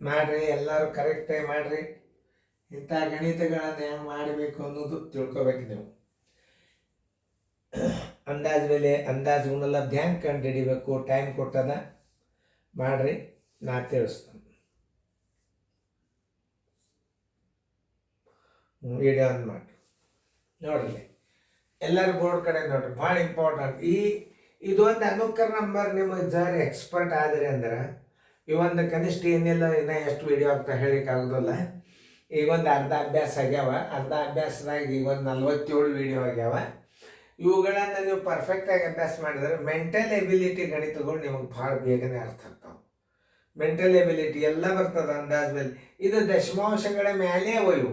ಮಾಡಿರಿ, ಎಲ್ಲರೂ ಕರೆಕ್ಟಾಗಿ ಮಾಡಿರಿ. ಇಂಥ ಗಣಿತಗಳನ್ನು ಹೆಂಗೆ ಮಾಡಬೇಕು ಅನ್ನೋದು ತಿಳ್ಕೊಬೇಕು ನೀವು. ಅಂದಾಜು ಬೆಲೆ, ಅಂದಾಜು ಗುಣಲಬ್ಧ ಹೆಂಗೆ ಕಂಡು ಹಿಡಿಬೇಕು, ಟೈಮ್ ಕೊಟ್ಟದ ಮಾಡಿರಿ, ನಾ ತಿಳಿಸ್ತೀನಿ. ವಿಡಿಯೋ ಆನ್ ಮಾಡಿ ನೋಡ್ರಿ, ಎಲ್ಲರೂ ಬೋರ್ಡ್ ಕಡೆ ನೋಡ್ರಿ, ಭಾಳ ಇಂಪಾರ್ಟೆಂಟ್. ಇದೊಂದು ಅನುಕರ ನಂಬರ್ ನಿಮಗೆ ಜರ್ ಎಕ್ಸ್ಪರ್ಟ್ ಆದ್ರಿ ಅಂದ್ರೆ ಈ ಒಂದು ಕನಿಷ್ಠ ಏನಿಲ್ಲ, ಇನ್ನೂ ಎಷ್ಟು ವಿಡಿಯೋ ಆಗ್ತಾ ಹೇಳಿಕ್ಕಾಗೋದಿಲ್ಲ. ಈಗ ಒಂದು ಅರ್ಧ ಅಭ್ಯಾಸ ಆಗ್ಯಾವ, ಅರ್ಧ ಅಭ್ಯಾಸದಾಗ ಈಗ ಒಂದು 47 ವಿಡಿಯೋ ಆಗ್ಯಾವ. ಇವುಗಳನ್ನು ನೀವು ಪರ್ಫೆಕ್ಟಾಗಿ ಅಭ್ಯಾಸ ಮಾಡಿದರೆ ಮೆಂಟಲ್ ಎಬಿಲಿಟಿ ಗಣಿತಗಳು ನಿಮಗೆ ಭಾಳ ಬೇಗನೆ ಅರ್ಥ ಆಗ್ತಾವೆ. ಮೆಂಟಲ್ ಎಬಿಲಿಟಿ ಎಲ್ಲ ಬರ್ತದೆ ಅಂದಾಜು ಮೇಲೆ. ಇದು ದಶಮಾಂಶಗಳ ಮೇಲೆ ಒಯ್ಯು,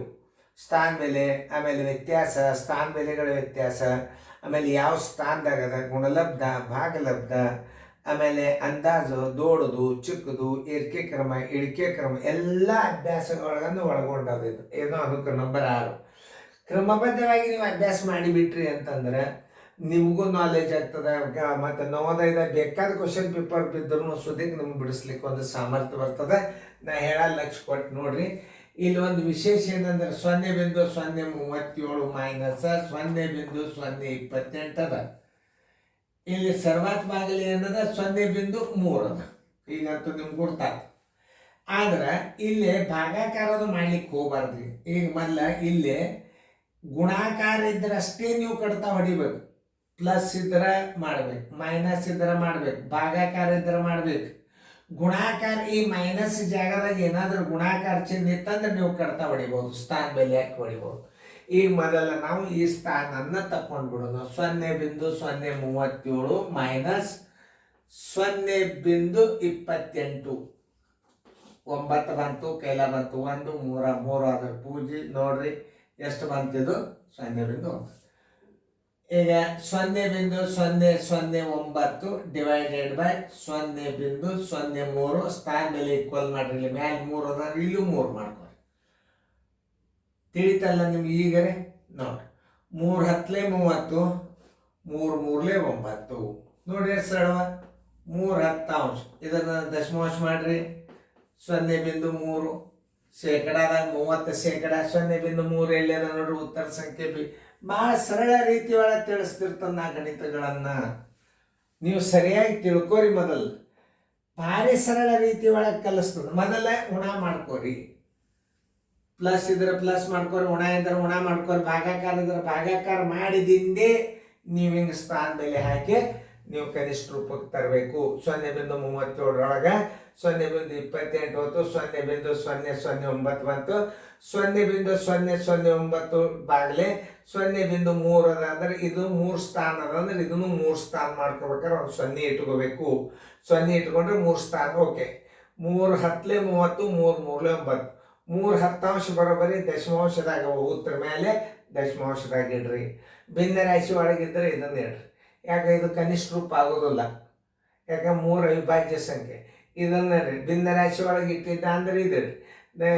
ಸ್ಥಾನ ಬೆಲೆ, ಆಮೇಲೆ ವ್ಯತ್ಯಾಸ, ಸ್ಥಾನ ಬೆಲೆಗಳ ವ್ಯತ್ಯಾಸ, ಆಮೇಲೆ ಯಾವ ಸ್ಥಾನದಾಗದ, ಗುಣಲಬ್ಧ, ಭಾಗಲಬ್ಧ, ಆಮೇಲೆ ಅಂದಾಜು, ದೊಡ್ಡದು, ಚಿಕ್ಕದು, ಏರಿಕೆ ಕ್ರಮ, ಇಳಿಕೆ ಕ್ರಮ ಎಲ್ಲ ಅಭ್ಯಾಸಗಳನ್ನು ಒಳಗೊಂಡದು. ಇದು ಏನೋ ಅನುಕೂಲ ನಂಬರ್ 6. ಕ್ರಮಬದ್ಧವಾಗಿ ನೀವು ಅಭ್ಯಾಸ ಮಾಡಿಬಿಟ್ರಿ ಅಂತಂದ್ರೆ ನಿಮಗೂ ನಾಲೆಜ್ ಆಗ್ತದೆ. ಮತ್ತು ನವೋದಯದ ಬೇಕಾದ ಕ್ವಶನ್ ಪೇಪರ್ ಬಿದ್ದರೂ ಸುದ್ದಿಗೆ ನಿಮ್ಗೆ ಬಿಡಿಸ್ಲಿಕ್ಕೆ ಒಂದು ಸಾಮರ್ಥ್ಯ ಬರ್ತದೆ. ನಾ ಹೇಳೋದು ಲಕ್ಷ ಕೊಟ್ಟು ನೋಡ್ರಿ. ಇಲ್ಲಿ ಒಂದು ವಿಶೇಷ ಏನಂದ್ರೆ 0.037 ಮೈನಸ್ 0.028 ಅದ. ಇಲ್ಲಿ ಸರ್ವಾತ್ ಭಾಗಲಿ ಏನದ 0.3 ಅದ. ಈಗಂತೂ ನಿಮ್ಗೆ ಗೊತ್ತಾಗ್ತದೆ. ಆದ್ರೆ ಇಲ್ಲಿ ಭಾಗಾಕಾರದ ಮಾಡ್ಲಿಕ್ಕೆ ಹೋಗ್ಬಾರ್ದು. ಈಗ ಮೊದಲ ಇಲ್ಲಿ ಗುಣಾಕಾರ ಇದ್ರೆ ಅಷ್ಟೇ ನೀವು ಕಡ್ತಾ ಹೊಡಿಬೇಕು. ಪ್ಲಸ್ ಇದ್ರೆ ಮಾಡ್ಬೇಕು, ಮೈನಸ್ ಇದ್ರೆ ಮಾಡ್ಬೇಕು, ಭಾಗಾಕಾರ ಇದ್ರೆ ಮಾಡ್ಬೇಕು. ಗುಣಾಕಾರ ಈ ಮೈನಸ್ ಜಾಗದಾಗ ಏನಾದರೂ ಗುಣಾಕಾರ ಚಿಹ್ನೆ ಇತ್ತಂದ್ರೆ ನೀವು ಕಡ್ತಾ ಹೊಡಿಬೋದು, ಸ್ಥಾನ ಬೆಲೆ ಹಾಕಿ ಹೊಡಿಬೋದು. ಈಗ ಮೊದಲ ನಾವು ಈ ಸ್ಥಾನವನ್ನು ತಕೊಂಡ್ಬಿಡೋಣ. 0.037 ಮೈನಸ್ 0.28. 9 ಬಂತು, ಕೈಲ ಬಂತು, 1 3 ಅದ್ರ ಪೂಜೆ ನೋಡ್ರಿ ಎಷ್ಟು ಬಂತಿದ್ದು 0.9. ಈಗ 0.009 ಡಿವೈಡೆಡ್ ಬೈ 0.03 ಸ್ಥಾನ ಬೆಲೆ ಈಕ್ವಲ್ ಮಾಡ್ರಿ. ಇಲ್ಲಿ ಮ್ಯಾಲೆ 3 ಅದ, ಇಲ್ಲೂ 3 ಮಾಡ್ಕೊರಿ. ತಿಳಿತಲ್ಲ ನಿಮ್ಗೆ ಈಗರೆ ನೋಡ್ರಿ. 3 10 30, 3 3 9 ನೋಡ್ರಿ ಎಷ್ಟು ಸರಳವ. 3 10 ಇದನ್ನ ದಶಮಾಂಶ ಮಾಡ್ರಿ. 0.3 ಶೇಕಡಾದಾಗ 30%, 0.3 ಎಲ್ಲಿ ಅದ ನೋಡ್ರಿ ಉತ್ತರ ಸಂಖ್ಯೆ ಬಿ. ಭಾಳ ಸರಳ ರೀತಿ ಒಳಗೆ ತಿಳಿಸ್ತಿರ್ತಾನೆ ನಾ ಗಣಿತಗಳನ್ನು. ನೀವು ಸರಿಯಾಗಿ ತಿಳ್ಕೋರಿ. ಮೊದಲು ಭಾರಿ ಸರಳ ರೀತಿ ಒಳಗೆ ಕಲಿಸ್ತದೆ. ಮೊದಲ ಉಣ ಮಾಡ್ಕೋರಿ. ಪ್ಲಸ್ ಇದ್ರೆ ಪ್ಲಸ್ ಮಾಡ್ಕೋರಿ, ಉಣ ಇದ್ರೆ ಉಣ ಮಾಡ್ಕೋರಿ, ಭಾಗಾಕಾರ ಇದ್ರೆ ಭಾಗಾಕಾರ ಮಾಡಿದಿಂದೇ ನೀವು ಹಿಂಗೆ ಸ್ಥಾನ ಬೆಲೆ ಹಾಕಿ ನೀವು ಕನಿಷ್ಠ ರೂಪಕ್ಕೆ ತರಬೇಕು. 0.37 0.28 ಹೋಯ್ತು, 0.009 ಬಂತು. 0.009 ಬಾಗ್ಲೆ 0.3 ಅದ ಅಂದ್ರೆ ಇದು 3 ಸ್ಥಾನ ಅದ ಅಂದ್ರೆ ಇದನ್ನು 3 ಸ್ಥಾನ ಮಾಡ್ಕೋಬೇಕಾದ್ರೆ ಒಂದು 0 ಇಟ್ಕೋಬೇಕು. 0 ಇಟ್ಕೊಂಡ್ರೆ 3 ಸ್ಥಾನ. ಓಕೆ. 3 10 30, 3 3 9. 3 10 ಬರೋಬರಿ ದಶಮಾಂಶದಾಗ ಉತ್ತರ ಮೇಲೆ ದಶಮಾಂಶದಾಗ ಇಡ್ರಿ. ಭಿನ್ನ ರಾಶಿ ಒಳಗಿದ್ರೆ ಇದನ್ನ ಇಡ್ರಿ. ಯಾಕೆ ಇದು ಕನಿಷ್ಠ ರೂಪ ಆಗೋದಿಲ್ಲ, ಯಾಕೆ 3 ಅವಿಭಾಜ್ಯ ಸಂಖ್ಯೆ. ಇದನ್ನ ಭಿನ್ನ ರಾಶಿ ಒಳಗೆ ಇಟ್ಟಿದ್ದ ಅಂದ್ರೆ ಇದಿಡ್ರಿ.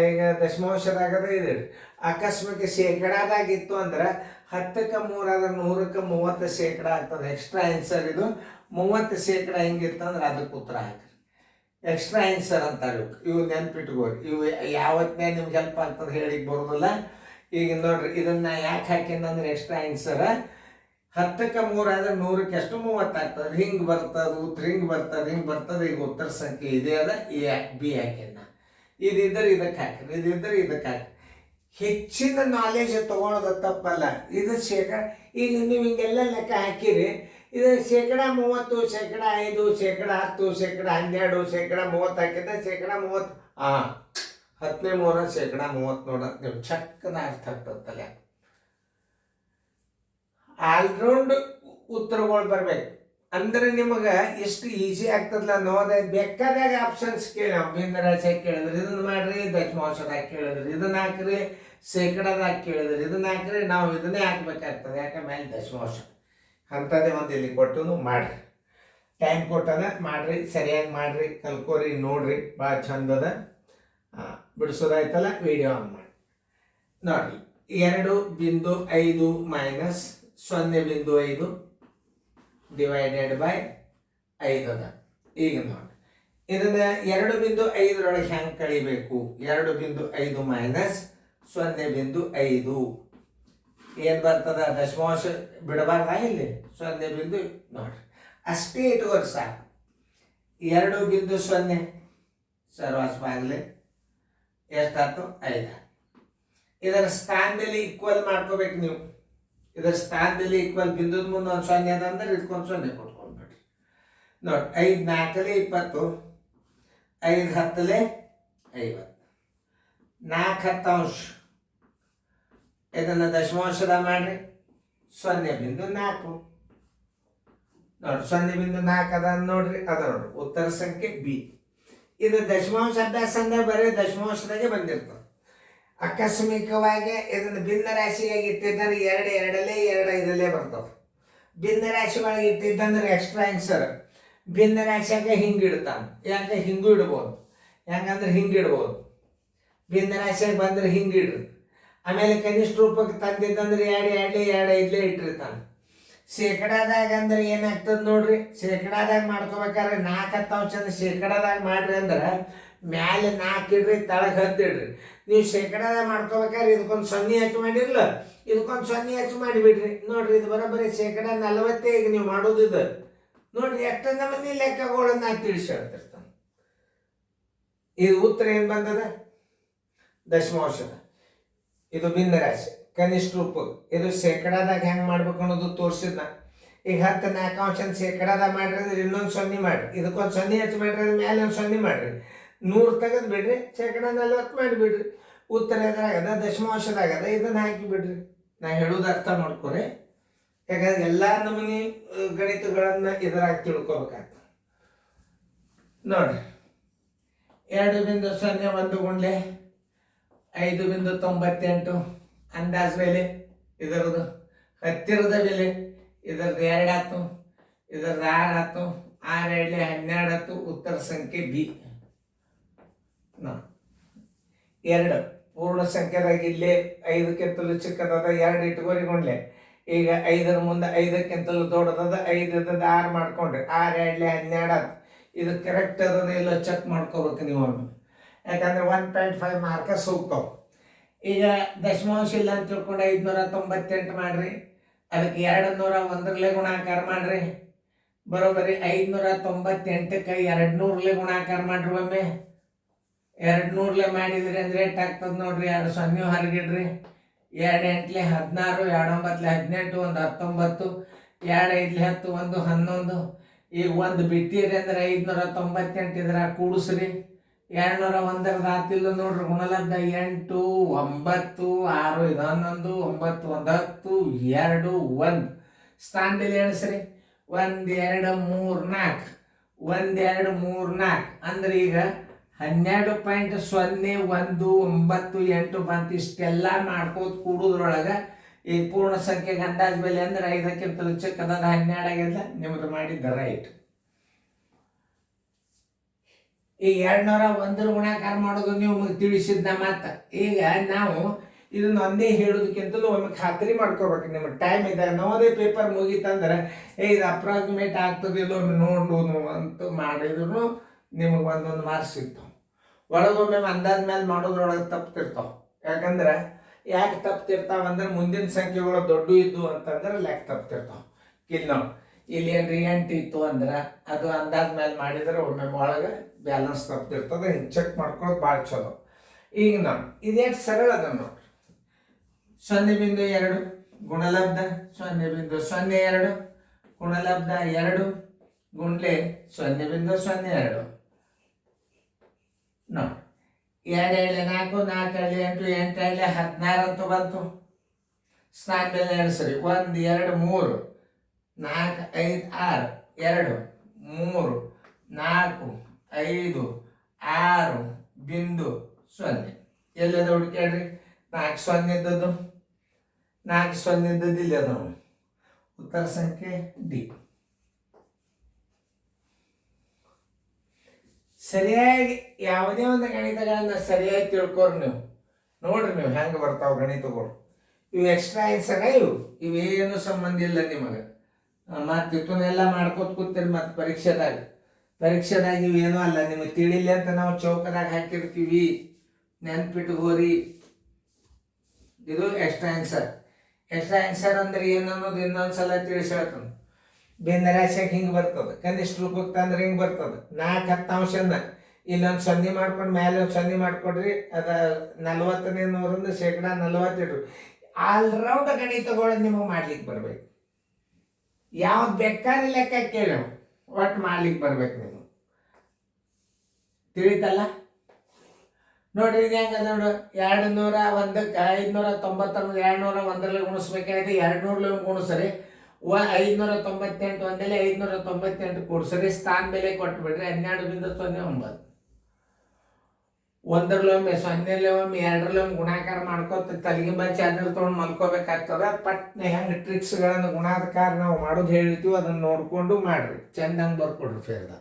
ಈಗ ದಶಮಾಂಶದಾಗದ ಇದಿಡ್ರಿ. ಅಕಸ್ಮಾತ್ ಶೇಕಡಾದಾಗಿತ್ತು ಅಂದ್ರೆ 10ಕ್ಕೆ 3 ಆದ್ರೆ 100ಕ್ಕೆ 30% ಆಗ್ತದೆ. ಎಕ್ಸ್ಟ್ರಾ ಆನ್ಸರ್ ಇದು 30% ಹಿಂಗಿತ್ತಂದ್ರೆ ಅದಕ್ಕೆ ಉತ್ತರ ಹಾಕ್ರಿ. ಎಕ್ಸ್ಟ್ರಾ ಆನ್ಸರ್ ಅಂತಾರೆ ಇವು ನೆನ್ಪಿಟ್ಕೋರಿ. ಇವು ಯಾವತ್ತೇ ನಿಮ್ಗೆ ಹೆಲ್ಪ್ ಆಗ್ತದೆ ಹೇಳಿಕ್ ಬರೋದಿಲ್ಲ. ಈಗ ನೋಡ್ರಿ ಇದನ್ನ ಯಾಕೆ ಹಾಕಿಂದ್ರೆ ಎಕ್ಸ್ಟ್ರಾ ಆನ್ಸರ್ 10ಕ್ಕೆ 3 ಆದ್ರೆ 100ಕ್ಕೆ ಎಷ್ಟು 30 ಆಗ್ತದೆ. ಹಿಂಗೆ ಬರ್ತದೆ ಉತ್ತರ, ಹಿಂಗೆ ಬರ್ತದೆ. ಈಗ ಉತ್ತರ ಸಂಖ್ಯೆ ಇದೆ ಅದ ಬಿ ಹಾಕಿನ. ಇದಿದ್ದರೆ ಇದಕ್ಕೆ ಹಾಕ್ರಿ, ಇದಿದ್ದರೆ ಇದಕ್ಕೆ ಹಾಕಿ. ಹೆಚ್ಚಿನ ನಾಲೆಜ್ ತೊಗೊಳೋದು ತಪ್ಪಲ್ಲ. ಇದು ಈಗ ನೀವು ಹಿಂಗೆಲ್ಲ ಲೆಕ್ಕ ಹಾಕಿರಿ. ಇದು 30%, 5%, 10%, 12%, 30% ಹಾಕಿದ್ರೆ 30%. 10ನೇ 3 30% ನೋಡೋಕೆ ನೀವು ಚಕ್ಕನ ಅರ್ಥ ಆಗ್ತದಲ್ಲ. ಆಲ್ರೌಂಡ್ ಉತ್ತರಗಳು ಬರ್ಬೇಕು ಅಂದ್ರೆ ನಿಮಗೆ ಎಷ್ಟು ಈಸಿ ಆಗ್ತದಲ್ಲ. ನೋದ ಬೇಕಾದಾಗ ಆಪ್ಷನ್ಸ್ ಕೇಳಿ, ಭಿನ್ನ ರಾಶಿ ಕೇಳಿದ್ರಿ ಇದನ್ನ ಮಾಡ್ರಿ, ದಶಮಾಂಶದಾಗ ಕೇಳಿದ್ರಿ ಇದನ್ನ ಹಾಕ್ರಿ, ಶೇಕಡಾದಾಗ ಕೇಳಿದ್ರಿ ಇದನ್ನ ಹಾಕ್ರಿ. ನಾವು ಇದನ್ನೇ ಹಾಕ್ಬೇಕಾಗ್ತದೆ, ಯಾಕೆ ಮೇಲೆ ದಶಮಾಂಶ. ಅಂಥದ್ದೇ ಒಂದು ಇಲ್ಲಿ ಕೊಟ್ಟು ಮಾಡ್ರಿ. ಟೈಮ್ ಕೊಟ್ಟದ ಮಾಡ್ರಿ, ಸರಿಯಾಗಿ ಮಾಡ್ರಿ, ಕಲ್ಕೋರಿ, ನೋಡ್ರಿ, ಭಾಳ ಚಂದದ. ಬಿಡಿಸೋದಾಯ್ತಲ್ಲ, ವಿಡಿಯೋ ಆನ್ ಮಾಡಿ ನೋಡ್ರಿ. 2.5 ಮೈನಸ್ 0.5 ಡಿವೈಡೆಡ್ ಬೈ 5 ಅದ. ಈಗ ನೋಡಿ ಇದನ್ನ 2.5 ಹೆಂಗೆ ಕಳಿಬೇಕು? 2.5 ಮೈನಸ್ 0.5 ಏನು ಬರ್ತದ? ದಶಮಾಂಶ ಬಿಡಬಾರ್ದ ಇಲ್ಲಿ? 0 ನೋಡ್ರಿ, ಅಷ್ಟೇ ಇಟ್ಕೋರಿ ಸಾಕು. 2.0 ಸರ್ವಾಸ್ವಾಗಲಿ ಎಷ್ಟಾಯ್ತು? 5. ಇದರ ಸ್ಥಾನದಲ್ಲಿ ಈಕ್ವಲ್ ಮಾಡ್ಕೋಬೇಕು ನೀವು. ಇದರ ಸ್ಥಾನದಲ್ಲಿ ಈಕ್ವಲ್ ಬಿಂದುದ ಮುಂದೆ ಒಂದು 0 ಅದ ಅಂದ್ರೆ ಇದಕ್ಕೊಂದು 0 ಕೊಟ್ಕೊಂಡ್ಬಿಡ್ರಿ. ನೋಡಿ, 5 4 20, 5 10 50, 4 10 ಇದನ್ನು ದಶಮಾಂಶದ ಮಾಡ್ರಿ 0.4. ನೋಡಿ 0.4 ಅದ ನೋಡ್ರಿ, ಅದ ನೋಡ್ರಿ ಉತ್ತರ ಸಂಖ್ಯೆ ಬಿ. ಇದು ದಶಮಾಂಶ ಅಭ್ಯಾಸ ಅಂದ್ರೆ ಬರೀ ದಶಮಾಂಶದಾಗೆ ಬಂದಿರ್ತದೆ. ಆಕಸ್ಮಿಕವಾಗಿ ಇದನ್ನು ಭಿನ್ನ ರಾಶಿಯಾಗಿ ಇಟ್ಟಿದ್ದಂದ್ರೆ 2 2 2 5 ಬರ್ತಾವೆ. ಭಿನ್ನ ರಾಶಿ ಒಳಗೆ ಇಟ್ಟಿದ್ದಂದ್ರೆ ಎಕ್ಸ್ಟ್ರಾ ಆನ್ಸರ್. ಭಿನ್ನ ರಾಶಿಯಾಗ ಹಿಂಗೆ ಇಡ್ತಾನೆ, ಯಾಕೆ ಹಿಂಗೂ ಇಡ್ಬೋದು, ಹೆಂಗಂದ್ರೆ ಹಿಂಗೆ ಇಡ್ಬೋದು. ಭಿನ್ನ ರಾಶಿಯಾಗಿ ಬಂದ್ರೆ ಹಿಂಗೆ ಇಡ್ರಿ. ಆಮೇಲೆ ಕನಿಷ್ಠ ರೂಪಕ್ಕೆ ತಂದಿದ್ದಂದ್ರೆ 2 2 2 5 ಇಟ್ಟಿರ್ತಾನೆ. ಶೇಕಡಾದಾಗ ಅಂದ್ರೆ ಏನಾಗ್ತದೆ ನೋಡ್ರಿ, ಶೇಕಡಾದಾಗ ಮಾಡ್ಕೋಬೇಕಾದ್ರೆ 4 10 ಶೇಕಡಾದಾಗ ಮಾಡ್ರಿ ಅಂದ್ರೆ ಮ್ಯಾಲೆ 4 ಇಡ್ರಿ, ತಳಗೆ 10 ಇಡ್ರಿ. ನೀವು ಶೇಕಡಾದಾಗ ಮಾಡ್ಕೋಬೇಕಾದ್ರೆ ಇದಕ್ಕೊಂದು 0 ಹೆಚ್ಚು ಮಾಡಿರಲ್ಲ, ಇದಕ್ಕೊಂದು 0 ಹೆಚ್ಚು ಮಾಡಿಬಿಡ್ರಿ. ನೋಡ್ರಿ, ಇದು ಬರೋಬ್ಬರಿ ಶೇಕಡ 40 ಈಗ ನೀವು ಮಾಡೋದು ಇದು. ನೋಡ್ರಿ ಎಷ್ಟು ನಮ್ಮನೆ ಲೆಕ್ಕಗಳನ್ನ ತಿಳಿಸಿ ಹೇಳ್ತಿರ್ತಾನೆ. ಇದು ಉತ್ತರ ಏನು ಬಂದದ? ದಶಮಾಂಶದ. ಇದು ಭಿನ್ನ ರಾಶಿ ಕನಿಷ್ಠ ರೂಪ. ಇದು ಶೇಕಡಾದಾಗ ಹೆಂಗೆ ಮಾಡ್ಬೇಕು ಅನ್ನೋದು ತೋರಿಸಿದ್ನ. ಈಗ 10 4 ಶೇಕಡಾದಾಗ ಮಾಡ್ರಿ ಅಂದ್ರೆ ಇನ್ನೊಂದು 0 ಮಾಡ್ರಿ, ಇದಕ್ಕೊಂದು 0 ಹೆಚ್ಚು ಮಾಡ್ರಿ ಅಂದ್ರೆ ಮೇಲೆ ಒಂದು 0 ಮಾಡ್ರಿ, 100 ತೆಗೆದು ಬಿಡ್ರಿ, ಶೇಕಡ 40 ಮಾಡಿಬಿಡ್ರಿ. ಉತ್ತರ ಎದ್ರಾಗದ? ದಶಮಾಂಶದಾಗದ. ಇದನ್ನು ಹಾಕಿ ಬಿಡ್ರಿ. ನಾ ಹೇಳೋದು ಅರ್ಥ ಮಾಡ್ಕೊರಿ, ಯಾಕಂದ್ರೆ ಎಲ್ಲ ನಮೂನಿ ಗಣಿತಗಳನ್ನ ಇದರಾಗಿ ತಿಳ್ಕೊಬೇಕಾಗ್ತದೆ. ನೋಡ್ರಿ, 2.0 1 ಗುಂಡ್ಲೆ 5.98 ಅಂದಾಜು ಬೆಲೆ ಇದರದು. ಹತ್ತಿರದ ಬೆಲೆ ಇದರದ್ದು 2 ಆಯ್ತು, ಇದರದ್ದು 6 ಆಯ್ತು, 6 2 12 ಆಯ್ತು. ಉತ್ತರ ಸಂಖ್ಯೆ ಬಿ. 2 ಪೂರ್ಣ ಸಂಖ್ಯೆದಾಗ ಇಲ್ಲಿ 5ಕ್ಕಿಂತಲೂ ಚಿಕ್ಕದಾದ 2 ಇಟ್ಕೋರಿಗೊಂಡ್ಲೆ. ಈಗ 5ರ ಮುಂದೆ 5ಕ್ಕಿಂತಲೂ ದೊಡ್ಡದಾದ 5 ಇದ್ದದ್ದು 6 ಮಾಡ್ಕೊಂಡ್ರಿ, 6 2 12 ಆಯ್ತು. ಇದು ಕರೆಕ್ಟ್ ಅದ ಇಲ್ಲ ಚೆಕ್ ಮಾಡ್ಕೋಬೇಕು ನೀವು ಒಮ್ಮೆ, ಯಾಕಂದ್ರೆ 1.5 ಮಾರ್ಕಸ್ ಹೋಗ್ತಾವೆ. ಈಗ ದಶಮಾಂಶ ಇಲ್ಲ ಅಂತ ತಿಳ್ಕೊಂಡು 598 ಮಾಡ್ರಿ, ಅದಕ್ಕೆ 201 ಗುಣಾಕಾರ ಮಾಡ್ರಿ, ಬರೋಬ್ಬರಿ 598ಕ್ಕೆ 200 ಗುಣಾಕಾರ ಮಾಡ್ರಿ. ಒಮ್ಮೆ 200 ಮಾಡಿದ್ರಿ ಅಂದ್ರೆ ಎಷ್ಟಾಗ್ತದೆ ನೋಡ್ರಿ, 2 0 ಹೊರಗಿಡ್ರಿ, 2 8 16, 2 9 18, 1 19, 2 5 10 1 11. ಈಗ 1 ಬಿಟ್ಟಿರಿ ಅಂದ್ರೆ 598 ಇದ್ರ ಕೂಡಿಸ್ರಿ. 201 ಆತಿಲ್ಲ ನೋಡ್ರಿ, ಗುಣಲಬ್ಧ 8 9 6 ಇದು 11 9 1 10 2 1 ಸ್ಥಾನದಲ್ಲಿ ಎಣಿಸ್ರಿ. 1 2 3 4 1 2 3 4 ಅಂದ್ರೆ ಈಗ 12.0198 ಬಂತು. ಇಷ್ಟೆಲ್ಲ ಮಾಡ್ಕೋತ ಕೂಡುದ್ರೊಳಗೆ ಈ ಪೂರ್ಣ ಸಂಖ್ಯೆಗೆ ಅಂದಾಜು ಬೆಲೆ ಅಂದ್ರೆ 5ಕ್ಕಿಂತಲೂ ಚಿಕ್ಕದ 12 ಆಗಿಲ್ಲ. ನಿಮ್ದು ಮಾಡಿದ್ದ ರೈಟ್. ಈಗ 201 ಗುಣಾಕಾರ ಮಾಡೋದು ನೀವು ತಿಳಿಸಿದ್ನ. ಮಾತ ಈಗ ನಾವು ಇದನ್ನ ಒಂದೇ ಹೇಳೋದಕ್ಕಿಂತಲೂ ಒಮ್ಮೆ ಖಾತ್ರಿ ಮಾಡ್ಕೋಬೇಕು. ನಿಮ್ಮ ಟೈಮ್ ಇದೆ, ನವೋದಯ ಪೇಪರ್ ಮುಗೀತಂದ್ರೆ ಇದು ಅಪ್ರಾಕ್ಸಿಮೇಟ್ ಆಗ್ತದಿಲ್ಲ ಒಮ್ಮೆ ನೋಡೋದು ಅಂತ ಮಾಡಿದ್ರು ನಿಮಗೆ ಒಂದೊಂದು ಮಾರ್ಕ್ಸ್ ಸಿಗ್ತಾವೆ. ಒಳಗೊಮ್ಮೆ ಅಂದಾಜ್ ಮೇಲೆ ಮಾಡೋದ್ರೊಳಗೆ ತಪ್ಪಿರ್ತಾವೆ. ಯಾಕಂದ್ರೆ ಯಾಕೆ ತಪ್ಪಿರ್ತಾವಂದ್ರೆ ಮುಂದಿನ ಸಂಖ್ಯೆಗಳು ದೊಡ್ಡ ಇದ್ದು ಅಂತಂದ್ರೆ ಲೆಕ್ಕ ತಪ್ಪಿರ್ತಾವೆ. ಇಲ್ಲಿ ಏನ್ರಿ 8 ಇತ್ತು ಅಂದ್ರೆ ಅದು ಅಂದಾಜ್ ಮೇಲೆ ಮಾಡಿದ್ರೆ ಒಮ್ಮೆ ಒಳಗೆ ಬ್ಯಾಲೆನ್ಸ್ ತಪ್ಪಿರ್ತದೆ. ಹಿಂಗೆ ಚೆಕ್ ಮಾಡ್ಕೊಳ್ಳೋದು ಭಾಳ ಚಲೋ. ಈಗ ನಾವು ಇದೇನು ಸರಳ ಅದ ನೋಡ್ರಿ. 0.2 ಗುಣಲಬ್ಧ 0.02 ಗುಣಲಬ್ಧ 2 ಗುಂಡ್ಲೆ 0.02 ನೋಡಿ. 2 7 4 4 8 8 16 ಅಂತೂ ಬಂತು. ಸ್ನಾನ ಮೇಲೆ ಎಣಿಸ್ರಿ. 1 2 3 4 5 6 2 3 4 5 6.0 ಎಲ್ಲದ ಹುಡುಕ್ಯಾಡ್ರಿ. 4 0 ಇದ್ದದ್ದು 4 0 ಇದ್ದದ್ದು ಇಲ್ಲಿ ಅದ. ಉತ್ತರ ಸಂಖ್ಯೆ ಡಿ. ಸರಿಯಾಗಿ ಯಾವುದೇ ಒಂದು ಗಣಿತಗಳನ್ನ ಸರಿಯಾಗಿ ತಿಳ್ಕೊರಿ ನೀವು. ನೋಡ್ರಿ ನೀವು ಹೆಂಗೆ ಬರ್ತಾವೆ ಗಣಿತಗಳು. ಇವು ಎಕ್ಸ್ಟ್ರಾ ಆನ್ಸರ್ ಇವೇನು ಸಂಬಂಧ ಇಲ್ಲ ನಿಮಗೆ. ಮತ್ತು ಇವನ್ನೆಲ್ಲ ಮಾಡ್ಕೋತ ಕೂತೀರಿ ಮತ್ತೆ ಪರೀಕ್ಷೆದಾಗ ಪರೀಕ್ಷೆದಾಗ ಇವೇನೂ ಅಲ್ಲ, ನಿಮಗೆ ತಿಳಿಲಿ ಅಂತ ನಾವು ಚೌಕದಾಗ ಹಾಕಿರ್ತೀವಿ, ನೆನ್ಪಿಟ್ಕೋರಿ. ಇದು ಎಕ್ಸ್ಟ್ರಾ ಆನ್ಸರ್. ಎಕ್ಸ್ಟ್ರಾ ಆನ್ಸರ್ ಅಂದ್ರೆ ಏನು ಅನ್ನೋದು ಇನ್ನೊಂದ್ಸಲ ತಿಳಿಸಿ ಹೇಳ್ತಾನೆ. ಭಿನ್ನರಾಶಿಯಾಗ ಹಿಂಗೆ ಬರ್ತದೆ, ಕನಿಷ್ಠ ರೂಪಕ್ಕೆ ತಂದ್ರೆ ಹಿಂಗೆ ಬರ್ತದೆ. 4/10 ಇಲ್ಲೊಂದು ಸೊನ್ನೆ ಮಾಡ್ಕೊಂಡು ಮೇಲೆ ಒಂದು ಸೊನ್ನೆ ಮಾಡ್ಕೊಡ್ರಿ, ಅದು 40ನೇ 100 ಶೇಕಡ 40 ಇಡ್ರಿ. ಆಲ್ರೌಂಡ್ ಗಣಿತಗಳು ನಿಮಗೆ ಮಾಡ್ಲಿಕ್ಕೆ ಬರ್ಬೇಕು. ಯಾವ್ದು ಬೇಕಾದ್ರೆ ಲೆಕ್ಕ ಕೇಳಿ ಒಟ್ಟು ಮಾಡ್ಲಿಕ್ಕೆ ಬರ್ಬೇಕು ನೀವು. ತಿಳಿತಲ್ಲ? ನೋಡ್ರಿ ಇದು ಹೆಂಗದ ನೋಡು, 201ಕ್ಕೆ 590, 201 ಗುಣಿಸ್ಬೇಕಾದ್ರೆ 200 ಗುಣಿಸ್ರಿ, 598 ಒಂದೆಲೆ 598 ಕೊಡ್ಸರಿ, ಸ್ಥಾನ ಬೆಲೆ ಕೊಟ್ಬಿಡ್ರಿ 12.09. 1 0 2 ಗುಣಾಕಾರ ಮಾಡ್ಕೋತ ತಲೆಗೆ ಬಚ್ಚಿ ಅದ್ರ ತೊಗೊಂಡು ಮಲ್ಕೋಬೇಕಾಗ್ತದ. ಪಟ್ನೆ ಹೆಂಗೆ ಟ್ರಿಕ್ಸ್ಗಳನ್ನು ಗುಣಾಕಾರ ನಾವು ಮಾಡೋದು ಹೇಳಿರ್ತೀವಿ, ಅದನ್ನು ನೋಡ್ಕೊಂಡು ಮಾಡ್ರಿ, ಚಂದಂಗೆ ಬರ್ಕೊಡ್ರಿ ಫೇರ್ದ.